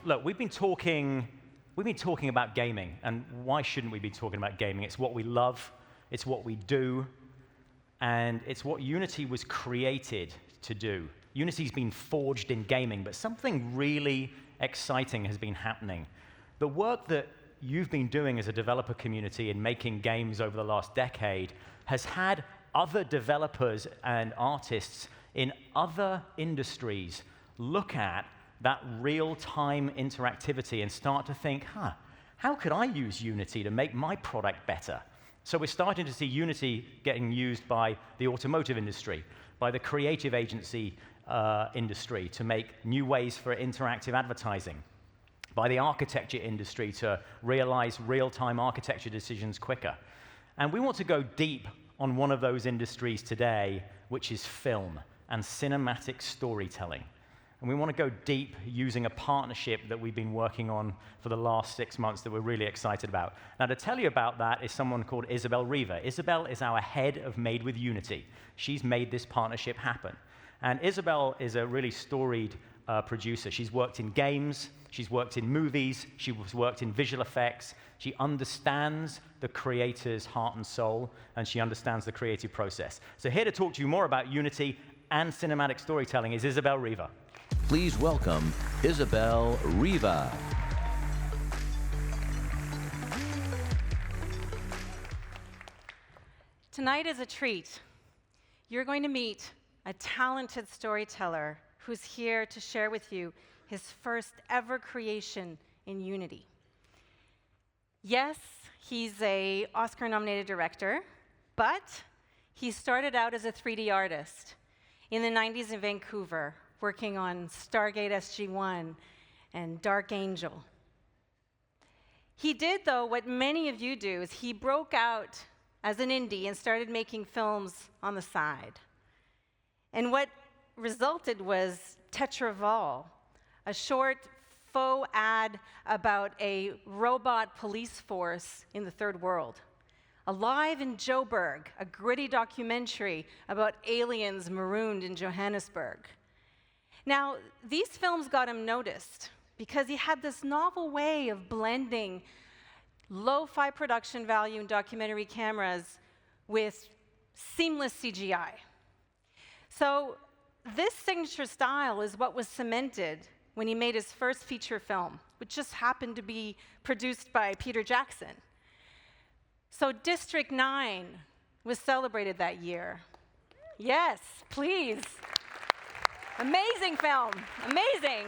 look, we've been talking about gaming, and why shouldn't we be talking about gaming? It's what we love, it's what we do, and it's what Unity was created to do. Unity's been forged in gaming, but something really exciting has been happening. The work that you've been doing as a developer community in making games over the last decade has had other developers and artists in other industries look at that real-time interactivity and start to think, how could I use Unity to make my product better? So we're starting to see Unity getting used by the automotive industry, by the creative agency industry to make new ways for interactive advertising, by the architecture industry to realize real-time architecture decisions quicker. And we want to go deep on one of those industries today, which is film and cinematic storytelling. And we want to go deep using a partnership that we've been working on for the last 6 months that we're really excited about. Now, to tell you about that is someone called Isabelle RIva. Isabelle is our head of Made with Unity. She's made this partnership happen. And Isabelle is a really storied producer. She's worked in games, she's worked in movies, she's worked in visual effects. She understands the creator's heart and soul, and she understands the creative process. So here to talk to you more about Unity and cinematic storytelling is Isabelle RIva. Please welcome Isabelle RIva. Tonight is a treat. You're going to meet a talented storyteller who's here to share with you his first ever creation in Unity. Yes, he's an Oscar-nominated director, but he started out as a 3D artist in the 90s in Vancouver, working on Stargate SG-1 and Dark Angel. He did, though, what many of you do, is he broke out as an indie and started making films on the side. And what resulted was Tetraval, a short faux ad about a robot police force in the third world. Alive in Joburg, a gritty documentary about aliens marooned in Johannesburg. Now, these films got him noticed because he had this novel way of blending lo-fi production value in documentary cameras with seamless CGI. So this signature style is what was cemented when he made his first feature film, which just happened to be produced by Peter Jackson. So District 9 was celebrated that year. Yes, please. Amazing film, amazing.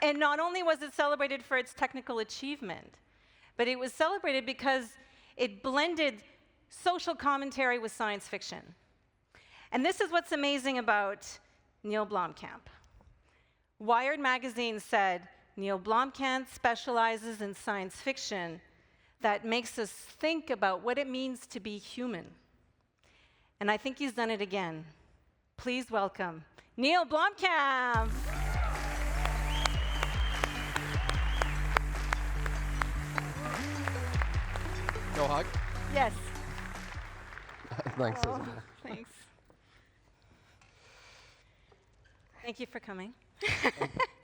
And not only was it celebrated for its technical achievement, but it was celebrated because it blended social commentary with science fiction. And this is what's amazing about Neill Blomkamp. Wired magazine said, Neill Blomkamp specializes in science fiction that makes us think about what it means to be human. And I think he's done it again. Please welcome Neill Blomkamp. Go hug? Yes. Thanks, Oh, Isabelle. thanks. Thank you for coming.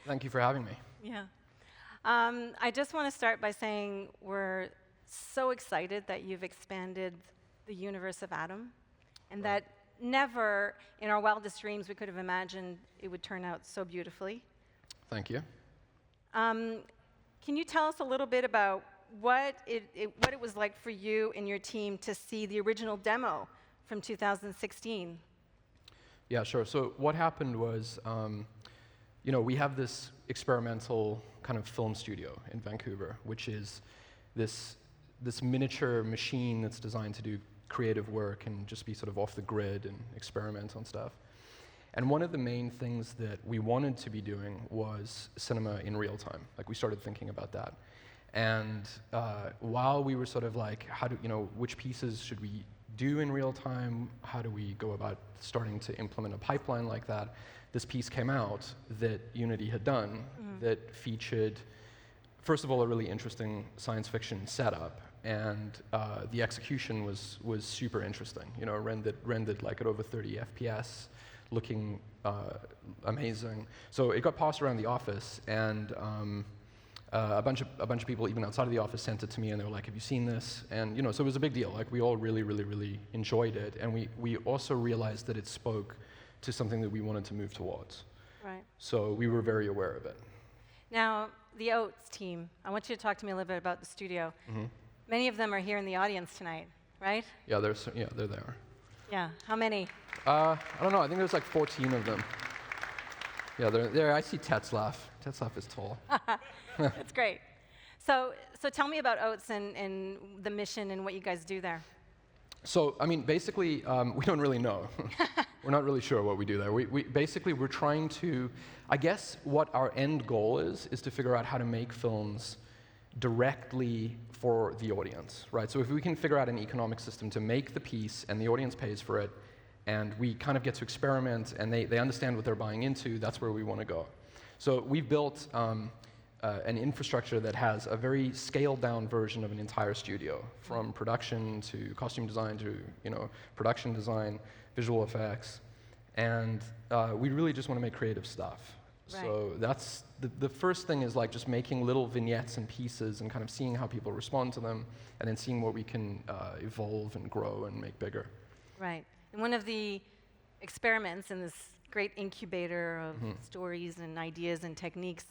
Thank you for having me. Yeah. I just want to start by saying we're so excited that you've expanded the universe of Atom, and that never in our wildest dreams we could have imagined it would turn out so beautifully. Thank you. Can you tell us a little bit about what it was like for you and your team to see the original demo from 2016? Yeah, sure. So what happened was, we have this experimental kind of film studio in Vancouver, which is this miniature machine that's designed to do creative work and just be sort of off the grid and experiment on stuff. And one of the main things that we wanted to be doing was cinema in real time. Like, we started thinking about that. And while we were sort of like, which pieces should we do in real time? How do we go about starting to implement a pipeline like that? This piece came out that Unity had done that featured, first of all, a really interesting science fiction setup, and the execution was super interesting. Rendered like at over 30 FPS. looking amazing. So it got passed around the office, and a bunch of people, even outside of the office, sent it to me, and they were like, "Have you seen this?" And so it was a big deal. Like, we all really, really, really enjoyed it, and we also realized that it spoke to something that we wanted to move towards. Right. So we were very aware of it. Now, the Oats team, I want you to talk to me a little bit about the studio. Many of them are here in the audience tonight, right? Yeah, they're there. Yeah. How many? I don't know. I think there's like 14 of them. Yeah, they're there. I see Tetzlaff. Tetzlaff is tall. That's great. So tell me about Oats and the mission and what you guys do there. So, I mean, basically, we don't really know. We're not really sure what we do there. We're trying to, I guess what our end goal is to figure out how to make films directly for the audience, right? So if we can figure out an economic system to make the piece and the audience pays for it, and we kind of get to experiment and they understand what they're buying into, that's where we want to go. So we've built an infrastructure that has a very scaled down version of an entire studio, from production to costume design to production design, visual effects, and we really just want to make creative stuff. Right. So that's the first thing, is like just making little vignettes and pieces and kind of seeing how people respond to them, and then seeing what we can evolve and grow and make bigger. Right. And one of the experiments in this great incubator of stories and ideas and techniques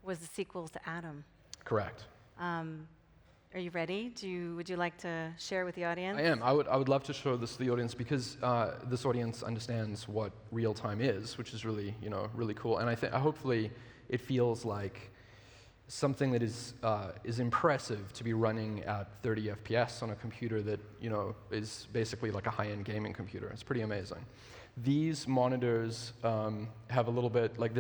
was the sequels to Adam. Correct. Are you ready? Would you like to share with the audience? I am. I would love to show this to the audience, because this audience understands what RealTime is, which is really really cool. And hopefully it feels like something that is impressive to be running at 30 FPS on a computer that is basically like a high-end gaming computer. It's pretty amazing. These monitors have a little bit, like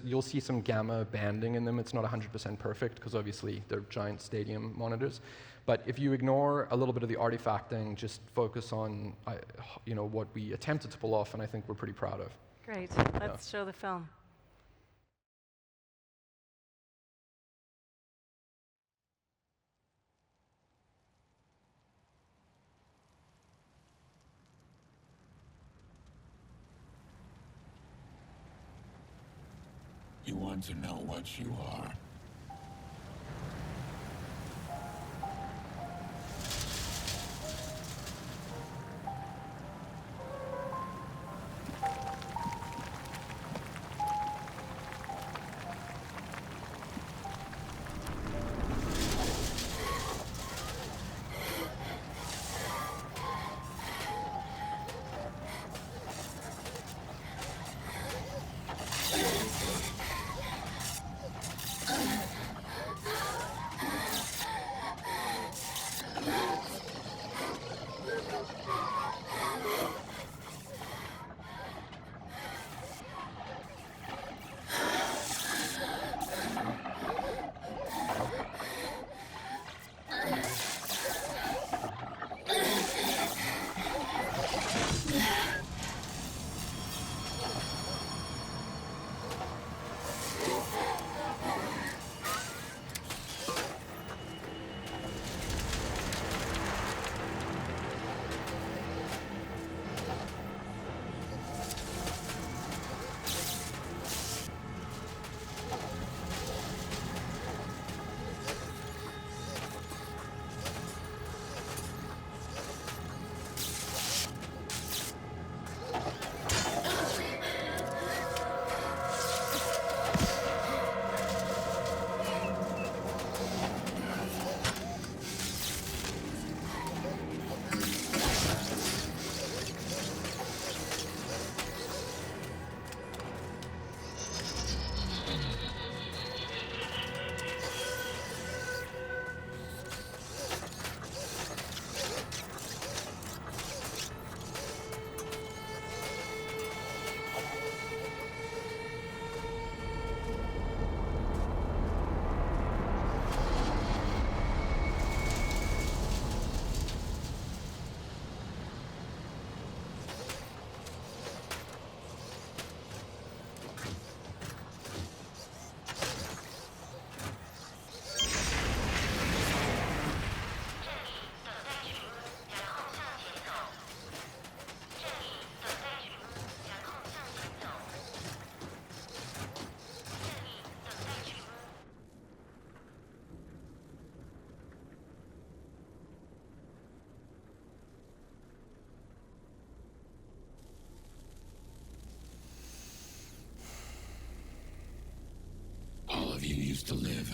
you'll see some gamma banding in them. It's not 100% perfect, because obviously they're giant stadium monitors. But if you ignore a little bit of the artifacting, just focus on what we attempted to pull off, and I think we're pretty proud of. Great. Let's show the film. You want to know what you are.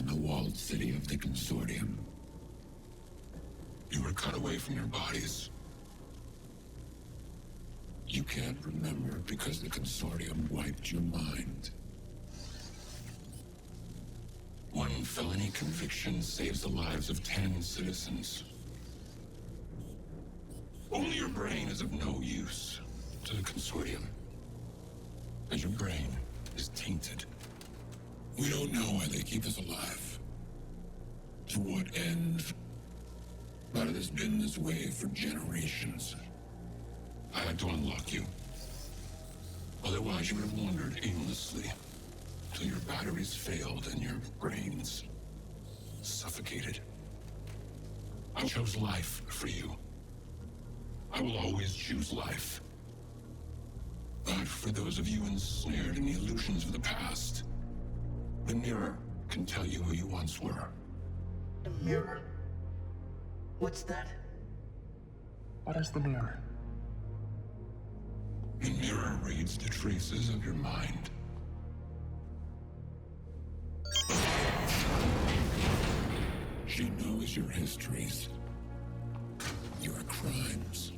the walled city of the Consortium. You were cut away from your bodies. You can't remember because the Consortium wiped your mind. One felony conviction saves the lives of 10 citizens. Only your brain is of no use to the Consortium, as your brain is tainted. We don't know why they keep us alive. To what end? But it has been this way for generations. I had to unlock you. Otherwise, you would have wandered aimlessly till your batteries failed and your brains suffocated. I chose life for you. I will always choose life. But for those of you ensnared in the illusions of the past, the mirror can tell you who you once were. The mirror? What's that? What is the mirror? The mirror reads the traces of your mind. She knows your histories, your crimes.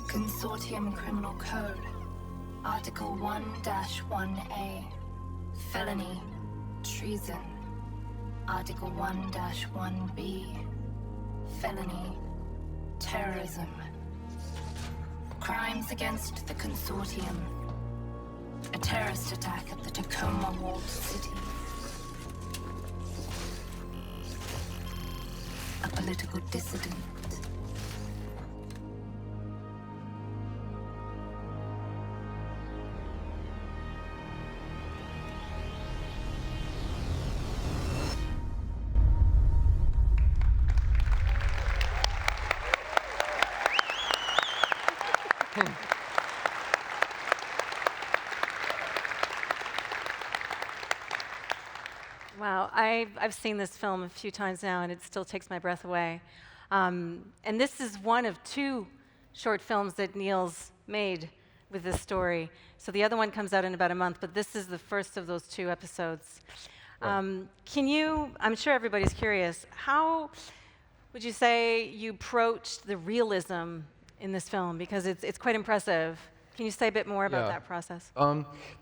Consortium Criminal Code, Article 1-1A, Felony, Treason, Article 1-1B, Felony, Terrorism, Crimes against the Consortium, a terrorist attack at the Tacoma Walled City, a political dissident. Wow, I've seen this film a few times now, and it still takes my breath away. And this is one of 2 short films that Neill's made with this story. So the other one comes out in about a month, but this is the first of those 2 episodes. Right. Can you, I'm sure everybody's curious, how would you say you approached the realism in this film? Because it's quite impressive. Can you say a bit more about that process?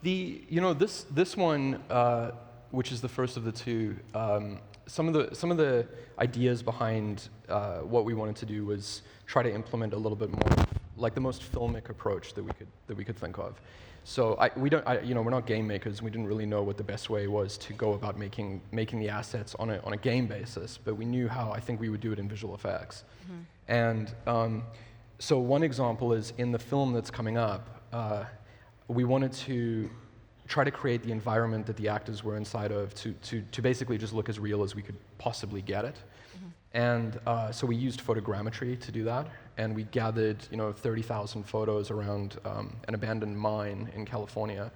This one, which is the first of the 2, some of the ideas behind what we wanted to do was try to implement a little bit more like the most filmic approach that we could think of. So we're not game makers. We didn't really know what the best way was to go about making the assets on a game basis, but we knew how I think we would do it in visual effects. Mm-hmm. And so one example is in the film that's coming up, we wanted to try to create the environment that the actors were inside of to basically just look as real as we could possibly get it. Mm-hmm. And so we used photogrammetry to do that, and we gathered 30,000 photos around an abandoned mine in California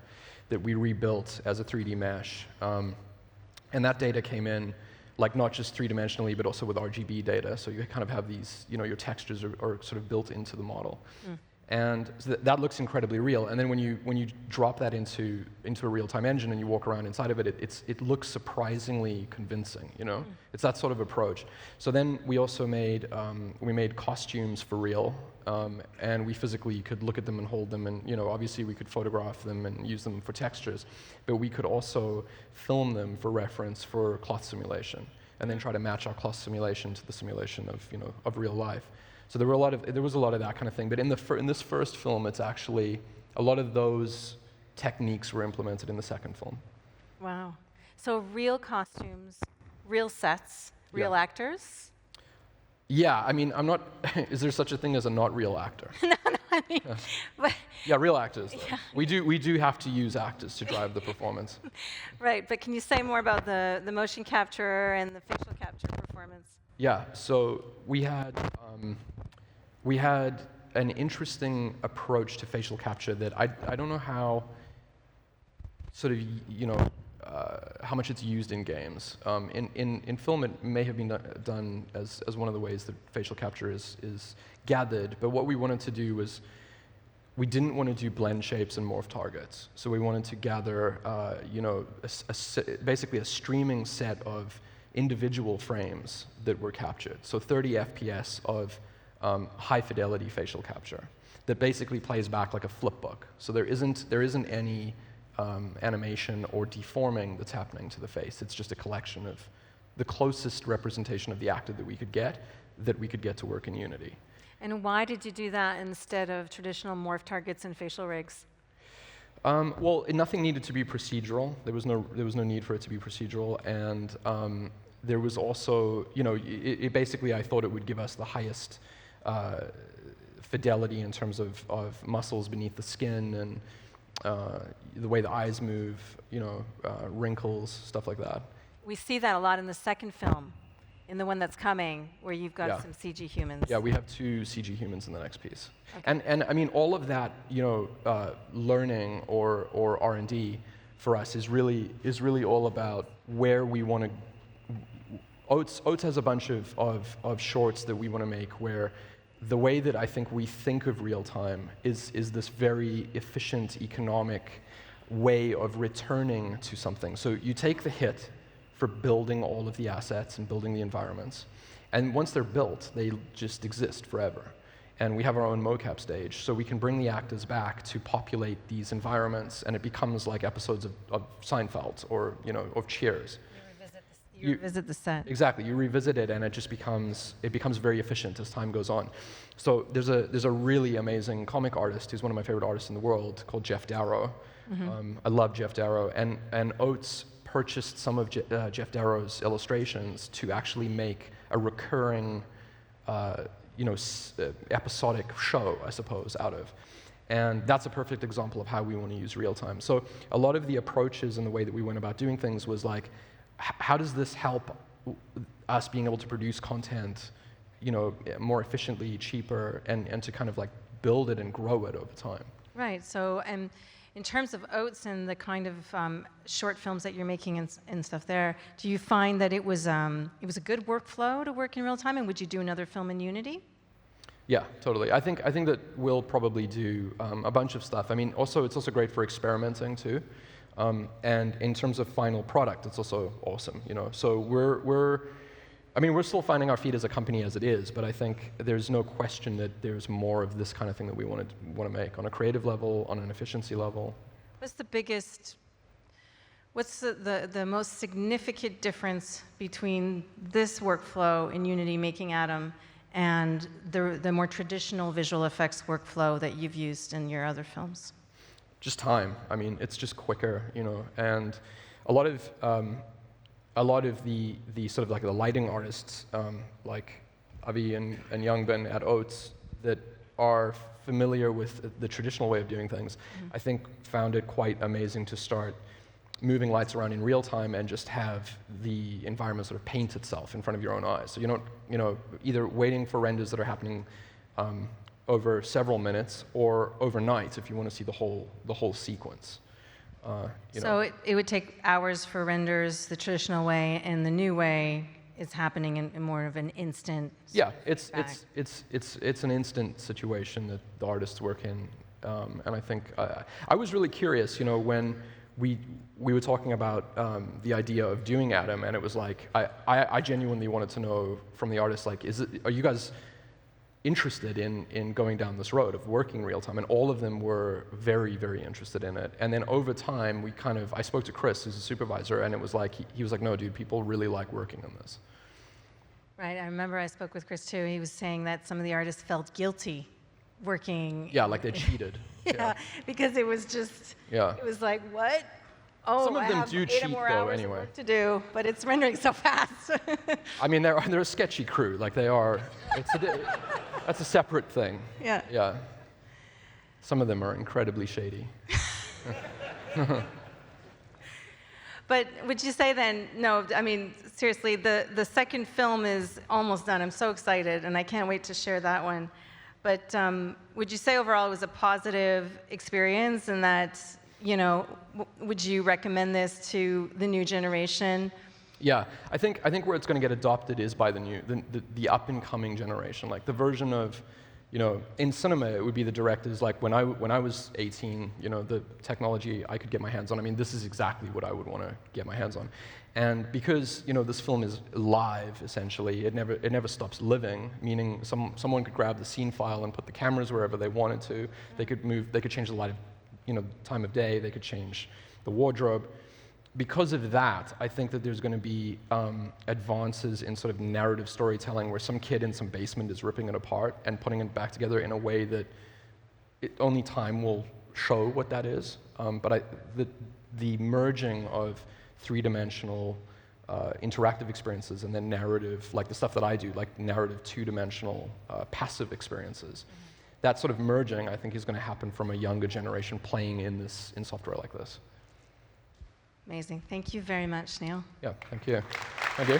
that we rebuilt as a 3D mesh. And that data came in like not just 3-dimensionally, but also with RGB data. So you kind of have these, your textures are sort of built into the model. Mm. And so that looks incredibly real. And then when you drop that into a real-time engine and you walk around inside of it, it looks surprisingly convincing. Mm. It's that sort of approach. So then we also made costumes for real, and we physically could look at them and hold them, and obviously we could photograph them and use them for textures, but we could also film them for reference for cloth simulation, and then try to match our cloth simulation to the simulation of real life. So there was a lot of that kind of thing. But in this first film, it's actually a lot of those techniques were implemented in the second film. Wow. So real costumes, real sets, real actors? Yeah, I mean, I'm not, is there such a thing as a not real actor? No, I mean, but yeah, real actors, though. Yeah. We do have to use actors to drive the performance. Right, but can you say more about the motion capture and the facial capture performance? Yeah, so we had an interesting approach to facial capture that I don't know how sort of, how much it's used in games. In film, it may have been done as one of the ways that facial capture is gathered, but what we wanted to do was, we didn't want to do blend shapes and morph targets. So we wanted to gather, basically a streaming set of individual frames that were captured. So 30 FPS of high fidelity facial capture that basically plays back like a flip book. So there isn't any animation or deforming that's happening to the face. It's just a collection of the closest representation of the actor that we could get to work in Unity. And why did you do that instead of traditional morph targets and facial rigs? Well, nothing needed to be procedural. There was no need for it to be procedural, and there was also, basically I thought it would give us the highest fidelity in terms of muscles beneath the skin and the way the eyes move, wrinkles, stuff like that. We see that a lot in the second film, in the one that's coming, where you've got some CG humans. Yeah, we have 2 CG humans in the next piece. Okay. And I mean, all of that, learning or R&D for us is really all about where we want to. Oats has a bunch of shorts that we want to make where the way that I think we think of real time is this very efficient, economic way of returning to something. So you take the hit for building all of the assets and building the environments, and once they're built, they just exist forever. And we have our own mocap stage, so we can bring the actors back to populate these environments, and it becomes like episodes of Seinfeld or of Cheers. You revisit the set. Exactly, you revisit it, and it becomes very efficient as time goes on. So there's a really amazing comic artist who's one of my favorite artists in the world called Jeff Darrow. Mm-hmm. I love Jeff Darrow, and Oats purchased some of Jeff Darrow's illustrations to actually make a recurring, episodic show, I suppose, out of. And that's a perfect example of how we want to use real time. So a lot of the approaches and the way that we went about doing things was like, how does this help us being able to produce content, more efficiently, cheaper, and to kind of like build it and grow it over time? Right. So, in terms of Oats and the kind of short films that you're making and stuff there, do you find that it was a good workflow to work in real time, and would you do another film in Unity? Yeah, totally. I think that we'll probably do a bunch of stuff. I mean, it's also great for experimenting too. And in terms of final product, it's also awesome, So we're still finding our feet as a company as it is, but I think there's no question that there's more of this kind of thing that we want to make on a creative level, on an efficiency level. What's the most significant difference between this workflow in Unity making Atom and the more traditional visual effects workflow that you've used in your other films? Just time. I mean, it's just quicker, and a lot of the sort of like the lighting artists, like Avi and Youngbin at Oats, that are familiar with the traditional way of doing things, mm-hmm. I think found it quite amazing to start moving lights around in real time and just have the environment sort of paint itself in front of your own eyes. So you don't, either waiting for renders that are happening over several minutes or overnight if you want to see the whole sequence. So it would take hours for renders the traditional way, and the new way is happening in more of an instant. Yeah, it's an instant situation that the artists work in, and I think I was really curious, when we were talking about the idea of doing Atom, and it was like I genuinely wanted to know from the artists, like, are you guys interested in going down this road of working real time? And all of them were very, very interested in it. And then over time, I spoke to Chris, who's a supervisor, and it was like, he was like, no, dude, people really like working on this. Right, I remember I spoke with Chris too. He was saying that some of the artists felt guilty working. Yeah, like they cheated. Yeah, because it was just, it was like, what? Oh, some of them do cheat though, anyway. Work to do, but it's rendering so fast. I mean, they're a sketchy crew. Like they are. That's a separate thing. Yeah. Yeah. Some of them are incredibly shady. But would you say then, no, I mean, seriously, the second film is almost done. I'm so excited, and I can't wait to share that one. But would you say overall it was a positive experience, and that would you recommend this to the new generation? Yeah, I think where it's going to get adopted is by the up and coming generation. Like the version of, in cinema it would be the directors. Like when I was 18, the technology I could get my hands on. I mean, this is exactly what I would want to get my hands on. And because this film is live, essentially, it never stops living. Meaning, someone could grab the scene file and put the cameras wherever they wanted to. They could change the light of, time of day. They could change the wardrobe. Because of that, I think that there's going to be advances in sort of narrative storytelling where some kid in some basement is ripping it apart and putting it back together in a way that only time will show what that is. But the merging of three-dimensional interactive experiences and then narrative, like the stuff that I do, like narrative two-dimensional passive experiences, that sort of merging, I think, is going to happen from a younger generation playing in software like this. Amazing. Thank you very much, Neill. Yeah, thank you. Thank you.